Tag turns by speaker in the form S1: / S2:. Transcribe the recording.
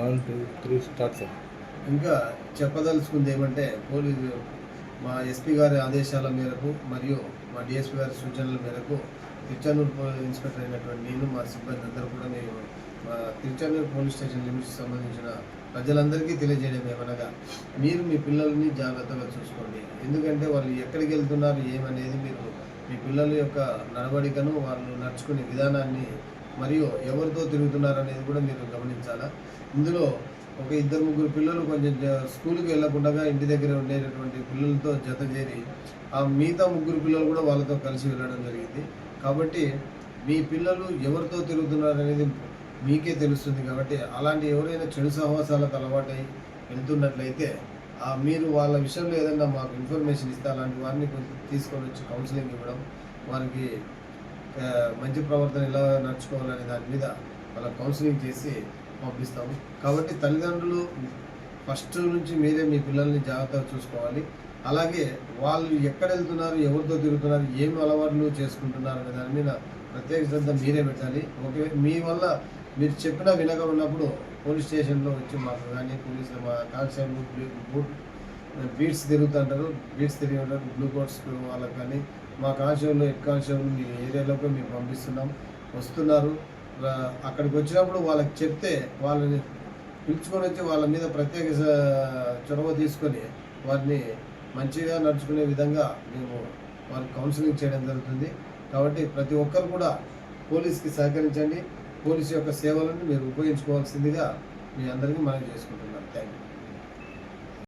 S1: 1, 2, 3 start sir.
S2: ఇంకా చెప్పదలుచుకుంది ఏమంటే మా ఎస్పీ గారి ఆదేశాల మేరకు మరియు మా డిఎస్పీ గారి సూచనల మేరకు తిరుచానూరు ఇన్స్పెక్టర్ అయినటువంటి నేను మా సిబ్బంది అందరూ కూడా మేము మా తిరుచానూరు పోలీస్ స్టేషన్ లిమిట్స్కి సంబంధించిన ప్రజలందరికీ తెలియజేయడం ఏమనగా మీరు మీ పిల్లల్ని జాగ్రత్తగా చూసుకోండి. ఎందుకంటే వాళ్ళు ఎక్కడికి వెళ్తున్నారు ఏమనేది మీరు మీ పిల్లల యొక్క నడవడికను వాళ్ళు నడుచుకునే విధానాన్ని మరియు ఎవరితో తిరుగుతున్నారు అనేది కూడా మీరు గమనించాలా. ఇందులో ఒక 2-3 పిల్లలు కొంచెం స్కూల్కి వెళ్ళకుండా ఇంటి దగ్గర ఉండేటటువంటి పిల్లలతో జత చేరి ఆ మిగతా 3 పిల్లలు కూడా వాళ్ళతో కలిసి వెళ్ళడం జరిగింది. కాబట్టి మీ పిల్లలు ఎవరితో తిరుగుతున్నారు అనేది మీకే తెలుస్తుంది. కాబట్టి అలాంటి ఎవరైనా చెడు సహవాసాలకు అలవాటై వెళ్తున్నట్లయితే మీరు వాళ్ళ విషయంలో ఏదైనా మాకు ఇన్ఫర్మేషన్ ఇస్తే అలాంటి వారిని కొంచెం తీసుకొని వచ్చి కౌన్సిలింగ్ ఇవ్వడం, వారికి మంచి ప్రవర్తన ఎలా నడుచుకోవాలనే దాని మీద వాళ్ళ కౌన్సిలింగ్ చేసి పంపిస్తాము. కాబట్టి తల్లిదండ్రులు ఫస్ట్ నుంచి మీరే మీ పిల్లల్ని జాగ్రత్తగా చూసుకోవాలి. అలాగే వాళ్ళు ఎక్కడ వెళ్తున్నారు, ఎవరితో తిరుగుతున్నారు, ఏమి అలవాట్లు చేసుకుంటున్నారు అనే దాని మీద ప్రత్యేక శ్రద్ధ మీరే పెట్టాలి. మీ వల్ల మీరు చెప్పినా వినక ఉన్నప్పుడు పోలీస్ స్టేషన్లో వచ్చి మాకు కానీ పోలీసులు మా కానిస్టేబుల్ బీట్స్ తిరుగుతుంటారు, బీట్స్ తిరిగి ఉంటారు, బ్లూ కోట్స్ వాళ్ళకి కానీ మా కానిస్టేబుల్ హెడ్ కానిస్టేబుల్ మీ ఏరియాలోకి మేము పంపిస్తున్నాం, వస్తున్నారు. అక్కడికి వచ్చినప్పుడు వాళ్ళకి చెప్తే వాళ్ళని పిలుచుకొని వచ్చి వాళ్ళ మీద ప్రత్యేక చొరవ తీసుకొని వారిని మంచిగా నడుచుకునే విధంగా మేము వారికి కౌన్సిలింగ్ చేయడం జరుగుతుంది. కాబట్టి ప్రతి ఒక్కరు కూడా పోలీస్కి సహకరించండి. పోలీసు యొక్క సేవలను మీరు ఉపయోగించుకోవాల్సిందిగా మీ అందరికీ మనవి చేసుకుంటున్నాను. Thank you.